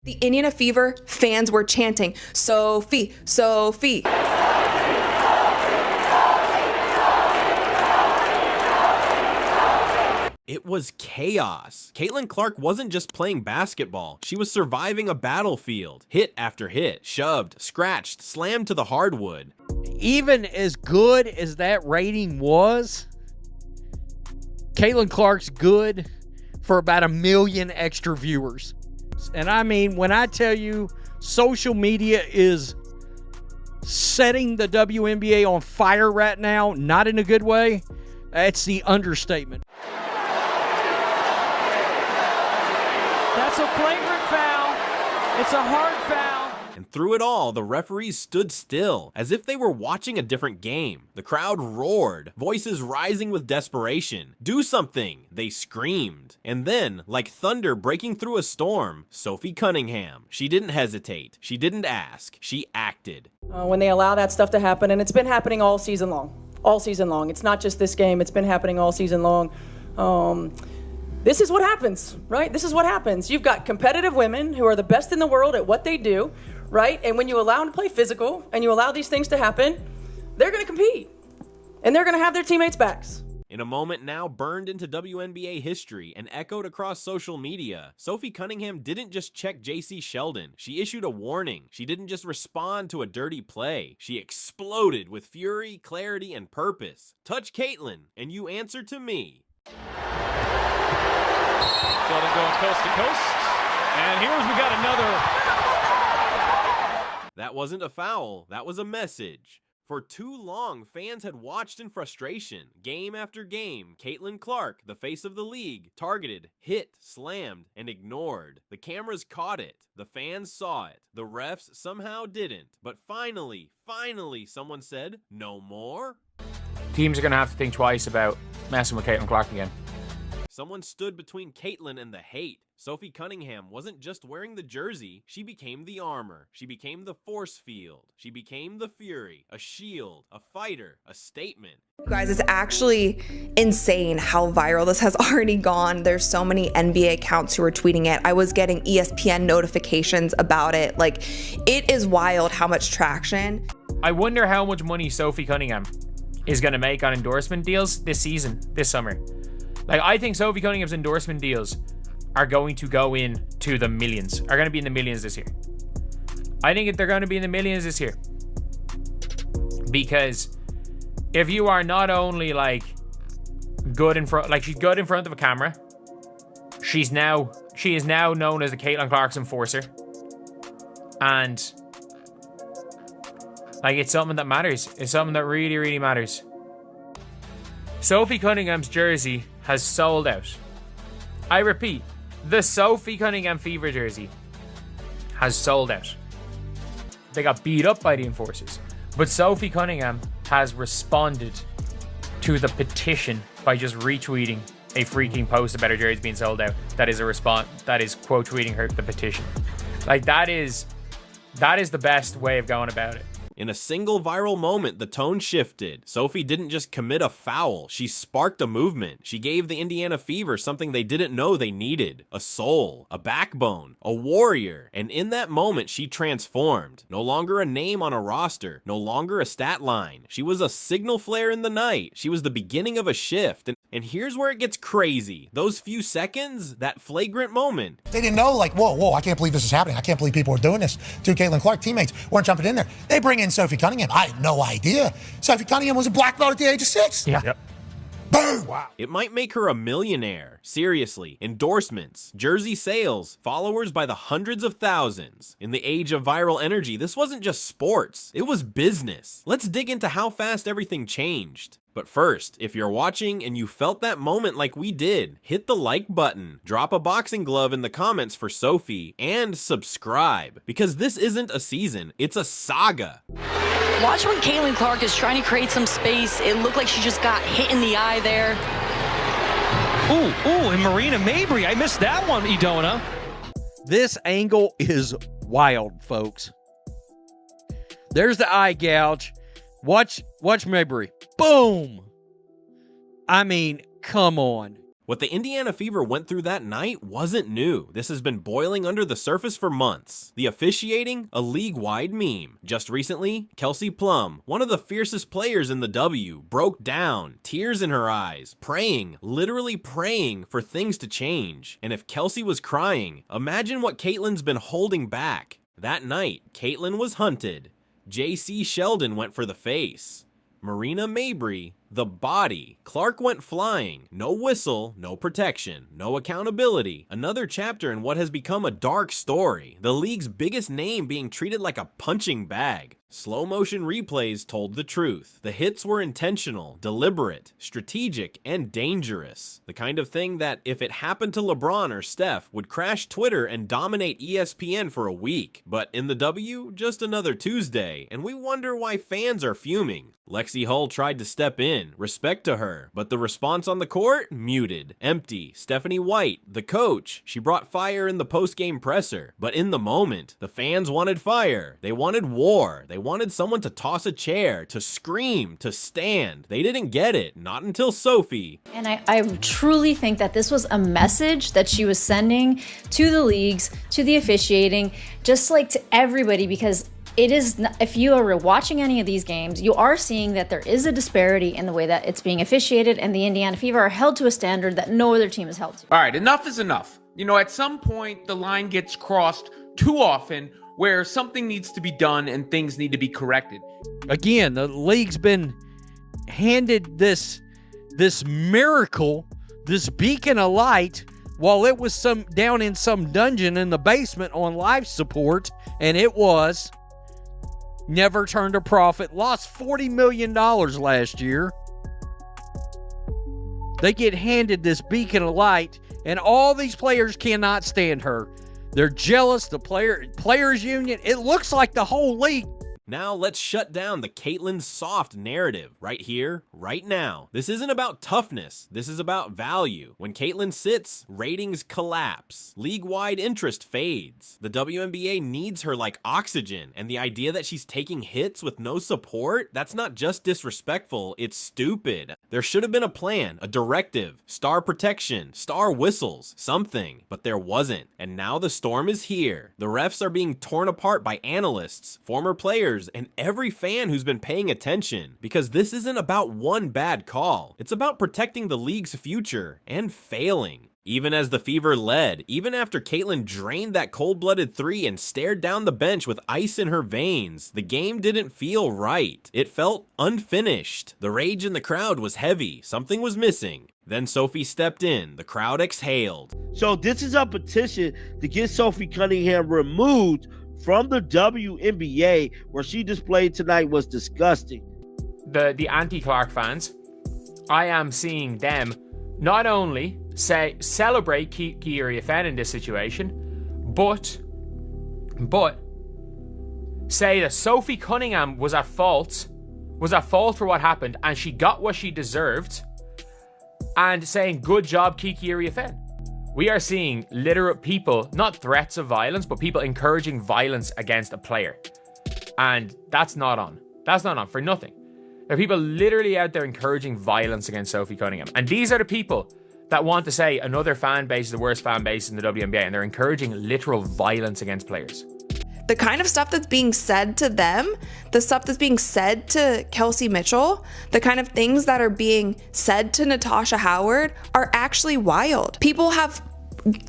The Indiana Fever fans were chanting, "Sophie, Sophie." It was chaos. Caitlin Clark wasn't just playing basketball. She was surviving a battlefield. Hit after hit, shoved, scratched, slammed to the hardwood. Even as good as that rating was, Caitlin Clark's good for about 1 million extra viewers. And I mean, when I tell you social media is setting the WNBA on fire right now, not in a good way, that's the understatement. That's a flagrant foul. It's a hard foul. And through it all, the referees stood still, as if they were watching a different game. The crowd roared, voices rising with desperation. "Do something!" they screamed. And then, like thunder breaking through a storm, Sophie Cunningham. She didn't hesitate. She didn't ask. She acted. When they allow that stuff to happen, and it's been happening all season long. All season long. It's not just this game. It's been happening all season long. This is what happens, right? This is what happens. You've got competitive women who are the best in the world at what they do, right? And when you allow them to play physical and you allow these things to happen, they're going to compete. And they're going to have their teammates' backs. In a moment now burned into WNBA history and echoed across social media, Sophie Cunningham didn't just check JC Sheldon. She issued a warning. She didn't just respond to a dirty play. She exploded with fury, clarity, and purpose. Touch Caitlin, and you answer to me. Sheldon going coast to coast. And we got another. That wasn't a foul. That was a message. For too long, fans had watched in frustration. Game after game, Caitlin Clark, the face of the league, targeted, hit, slammed, and ignored. The cameras caught it. The fans saw it. The refs somehow didn't. But finally, someone said, "No more?" Teams are going to have to think twice about messing with Caitlin Clark again. Someone stood between Caitlin and the hate. Sophie Cunningham wasn't just wearing the jersey, she became the armor. She became the force field. She became the fury, a shield, a fighter, a statement. Guys, it's actually insane how viral this has already gone. There's so many NBA accounts who are tweeting it. I was getting ESPN notifications about it. Like, it is wild how much traction. I wonder how much money Sophie Cunningham is going to make on endorsement deals this season, this summer. Like, I think Sophie Cunningham's endorsement deals are going to go into the millions, are going to be in the millions this year. I think they're going to be in the millions this year. Because if you are not only like good in front, like she's good in front of a camera, she is now known as the Caitlin Clark's enforcer. And like, it's something that matters. It's something that really, really matters. Sophie Cunningham's jersey has sold out. I repeat, the Sophie Cunningham Fever jersey has sold out. They got beat up by the enforcers, but Sophie Cunningham has responded to the petition by just retweeting a freaking post about her jersey being sold out. That is a response. That is quote tweeting her the petition. Like, that is the best way of going about it. In a single viral moment, the tone shifted. Sophie didn't just commit a foul, she sparked a movement. She gave the Indiana Fever something they didn't know they needed. A soul, a backbone, a warrior. And in that moment, she transformed. No longer a name on a roster, no longer a stat line. She was a signal flare in the night. She was the beginning of a shift. And here's where it gets crazy. Those few seconds, that flagrant moment. They didn't know, like, whoa, I can't believe this is happening. I can't believe people are doing this. Two Caitlin Clark teammates weren't jumping in there. They bring in Sophie Cunningham. I had no idea. Sophie Cunningham was a black belt at the age of 6. Yeah. Yep. Boom! Wow. It might make her a millionaire. Seriously. Endorsements, jersey sales, followers by the hundreds of thousands. In the age of viral energy, this wasn't just sports. It was business. Let's dig into how fast everything changed. But first, if you're watching and you felt that moment like we did, hit the like button, drop a boxing glove in the comments for Sophie, and subscribe. Because this isn't a season, it's a saga. Watch when Caitlin Clark is trying to create some space. It looked like she just got hit in the eye there. Ooh, and Marina Mabry. I missed that one, Edona. This angle is wild, folks. There's the eye gouge. Watch Mabry. Boom! I mean, come on. What the Indiana Fever went through that night wasn't new. This has been boiling under the surface for months. The officiating, a league-wide meme. Just recently, Kelsey Plum, one of the fiercest players in the W, broke down, tears in her eyes, praying, literally praying for things to change. And if Kelsey was crying, imagine what Caitlyn's been holding back. That night, Caitlyn was hunted. JC Sheldon went for the face. Marina Mabry, the body. Clark went flying. No whistle, no protection, no accountability. Another chapter in what has become a dark story. The league's biggest name being treated like a punching bag. Slow motion replays told the truth. The hits were intentional, deliberate, strategic, and dangerous. The kind of thing that, if it happened to LeBron or Steph, would crash Twitter and dominate ESPN for a week. But in the W, just another Tuesday, and we wonder why fans are fuming. Lexi Hull tried to step in, respect to her, but the response on the court? Muted, empty. Stephanie White, the coach, she brought fire in the post-game presser. But in the moment, the fans wanted fire. They wanted war. They wanted someone to toss a chair, to scream, to stand. They didn't get it, not until Sophie. And I truly think that this was a message that she was sending to the leagues, to the officiating, just like to everybody, because it is, if you are watching any of these games, you are seeing that there is a disparity in the way that it's being officiated, and the Indiana Fever are held to a standard that no other team is held to. All right, enough is enough. You know, at some point, the line gets crossed too often where something needs to be done and things need to be corrected. Again, the league's been handed this miracle, this beacon of light, while it was down in some dungeon in the basement on life support, and it was never turned a profit, lost $40 million last year. They get handed this beacon of light, and all these players cannot stand her. They're jealous, the players union. It looks like the whole league. Now let's shut down the Caitlyn soft narrative right here, right now. This isn't about toughness. This is about value. When Caitlyn sits, ratings collapse. League-wide interest fades. The WNBA needs her like oxygen, and the idea that she's taking hits with no support, that's not just disrespectful, it's stupid. There should have been a plan, a directive, star protection, star whistles, something, but there wasn't. And now the storm is here. The refs are being torn apart by analysts, former players, and every fan who's been paying attention, because this isn't about one bad call. It's about protecting the league's future and failing. Even as the Fever led, even after Caitlyn drained that cold-blooded three and stared down the bench with ice in her veins, the game didn't feel right. It felt unfinished. The rage in the crowd was heavy. Something was missing. Then Sophie stepped in. The crowd exhaled. So this is a petition to get Sophie Cunningham removed from the WNBA. Where she displayed tonight was disgusting. The anti-Clark fans, I am seeing them not only celebrate Kiari Afen in this situation, but say that Sophie Cunningham was at fault for what happened, and she got what she deserved, and saying good job Kiari Afen. We are seeing literal people, not threats of violence, but people encouraging violence against a player. And that's not on. That's not on for nothing. There are people literally out there encouraging violence against Sophie Cunningham. And these are the people that want to say another fan base is the worst fan base in the WNBA, and they're encouraging literal violence against players. The kind of stuff that's being said to them, the stuff that's being said to Kelsey Mitchell, the kind of things that are being said to Natasha Howard are actually wild. People have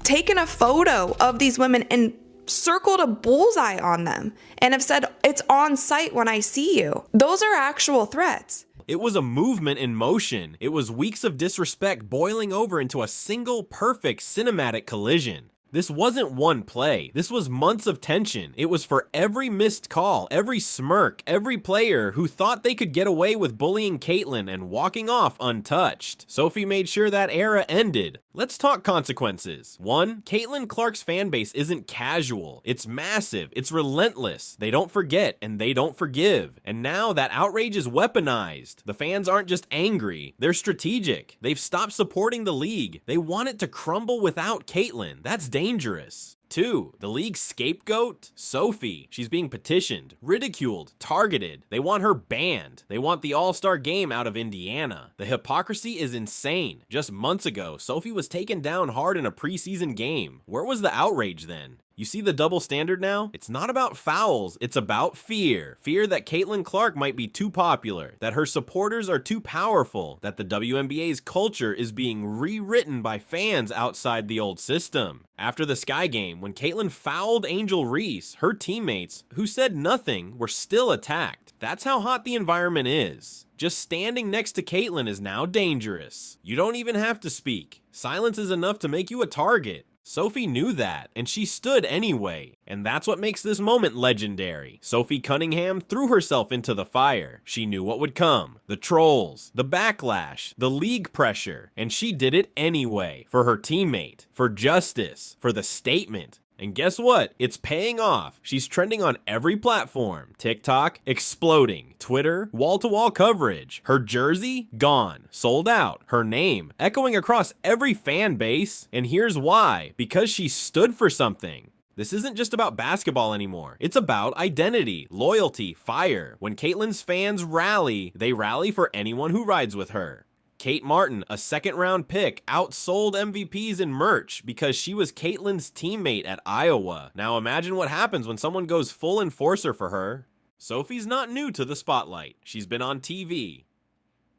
taken a photo of these women and circled a bullseye on them and have said, it's on site when I see you. Those are actual threats. It was a movement in motion. It was weeks of disrespect boiling over into a single perfect cinematic collision. This wasn't one play. This was months of tension. It was for every missed call, every smirk, every player who thought they could get away with bullying Caitlyn and walking off untouched. Sophie made sure that era ended. Let's talk consequences. 1, Caitlyn Clark's fan base isn't casual. It's massive. It's relentless. They don't forget and they don't forgive. And now that outrage is weaponized. The fans aren't just angry. They're strategic. They've stopped supporting the league. They want it to crumble without Caitlyn. That's dangerous. 2. The league's scapegoat? Sophie. She's being petitioned, ridiculed, targeted. They want her banned. They want the All-Star game out of Indiana. The hypocrisy is insane. Just months ago, Sophie was taken down hard in a preseason game. Where was the outrage then? You see the double standard now? It's not about fouls, it's about fear. Fear that Caitlin Clark might be too popular, that her supporters are too powerful, that the WNBA's culture is being rewritten by fans outside the old system. After the Sky game, when Caitlin fouled Angel Reese, her teammates, who said nothing, were still attacked. That's how hot the environment is. Just standing next to Caitlin is now dangerous. You don't even have to speak. Silence is enough to make you a target. Sophie knew that, and she stood anyway. And that's what makes this moment legendary. Sophie Cunningham threw herself into the fire. She knew what would come. The trolls, the backlash, the league pressure. And she did it anyway. For her teammate, for justice, for the statement. And guess what? It's paying off. She's trending on every platform. TikTok, exploding. Twitter, wall-to-wall coverage. Her jersey, gone. Sold out. Her name, echoing across every fan base. And here's why. Because she stood for something. This isn't just about basketball anymore. It's about identity, loyalty, fire. When Caitlin's fans rally, they rally for anyone who rides with her. Kate Martin, a second-round pick, outsold MVPs in merch because she was Caitlin's teammate at Iowa. Now imagine what happens when someone goes full enforcer for her. Sophie's not new to the spotlight. She's been on TV.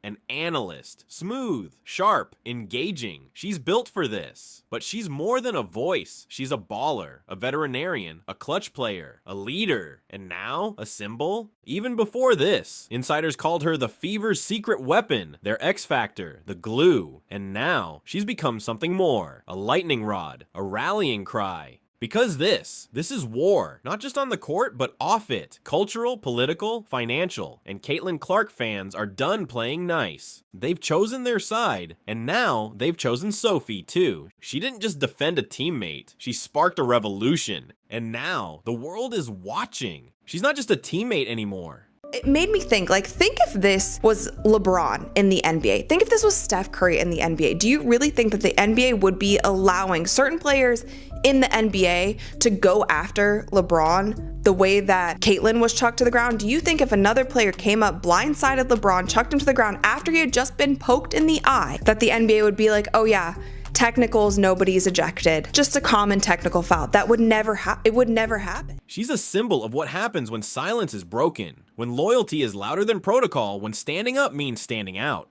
An analyst, smooth, sharp, engaging. She's built for this. But she's more than a voice. She's a baller, a veterinarian, a clutch player, a leader, and now a symbol? Even before this, insiders called her the Fever's secret weapon, their X factor, the glue. And now, she's become something more, a lightning rod, a rallying cry. Because this is war, not just on the court, but off it. Cultural, political, financial. And Caitlin Clark fans are done playing nice. They've chosen their side, and now they've chosen Sophie too. She didn't just defend a teammate, she sparked a revolution. And now, the world is watching. She's not just a teammate anymore. It made me think if this was LeBron in the NBA, think if this was Steph Curry in the NBA, do you really think that the NBA would be allowing certain players in the NBA to go after LeBron the way that Caitlin was chucked to the ground? Do you think if another player came up, blindsided LeBron, chucked him to the ground after he had just been poked in the eye, that the NBA would be like, oh yeah, technicals, nobody's ejected, just a common technical foul? That would never it would never happen. She's a symbol of what happens when silence is broken, when loyalty is louder than protocol, when standing up means standing out.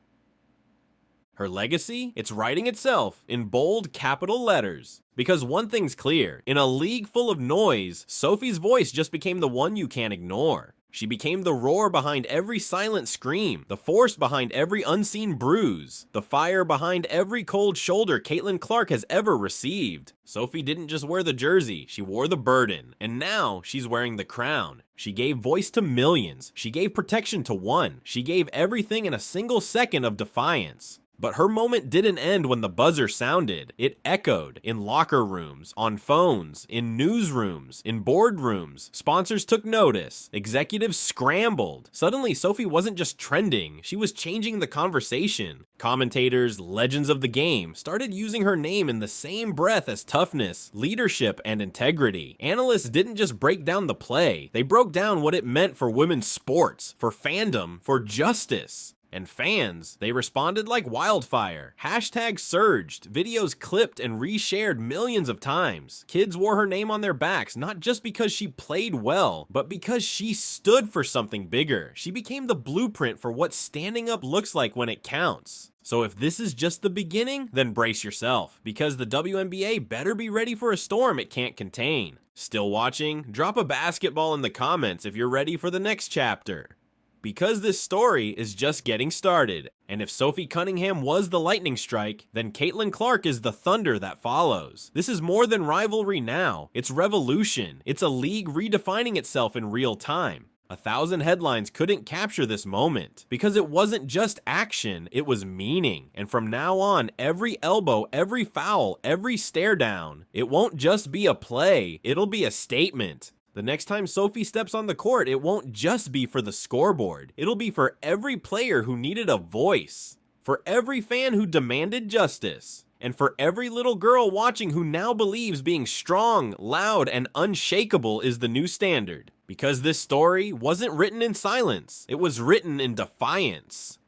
Her legacy? It's writing itself in bold capital letters. Because one thing's clear, in a league full of noise, Sophie's voice just became the one you can't ignore. She became the roar behind every silent scream, the force behind every unseen bruise, the fire behind every cold shoulder Caitlin Clark has ever received. Sophie didn't just wear the jersey, she wore the burden, and now she's wearing the crown. She gave voice to millions, she gave protection to one, she gave everything in a single second of defiance. But her moment didn't end when the buzzer sounded. It echoed in locker rooms, on phones, in newsrooms, in boardrooms. Sponsors took notice. Executives scrambled. Suddenly, Sophie wasn't just trending. She was changing the conversation. Commentators, legends of the game, started using her name in the same breath as toughness, leadership, and integrity. Analysts didn't just break down the play. They broke down what it meant for women's sports, for fandom, for justice. And fans, they responded like wildfire. Hashtags surged, videos clipped and reshared millions of times. Kids wore her name on their backs, not just because she played well, but because she stood for something bigger. She became the blueprint for what standing up looks like when it counts. So if this is just the beginning, then brace yourself, because the WNBA better be ready for a storm it can't contain. Still watching? Drop a basketball in the comments if you're ready for the next chapter. Because this story is just getting started, and if Sophie Cunningham was the lightning strike, then Caitlin Clark is the thunder that follows. This is more than rivalry now, it's revolution. It's a league redefining itself in real time. 1,000 headlines couldn't capture this moment, because it wasn't just action, it was meaning. And from now on, every elbow, every foul, every stare down, it won't just be a play, it'll be a statement. The next time Sophie steps on the court, it won't just be for the scoreboard. It'll be for every player who needed a voice, for every fan who demanded justice, And for every little girl watching who now believes being strong, loud, and unshakable is the new standard. Because this story wasn't written in silence, it was written in defiance.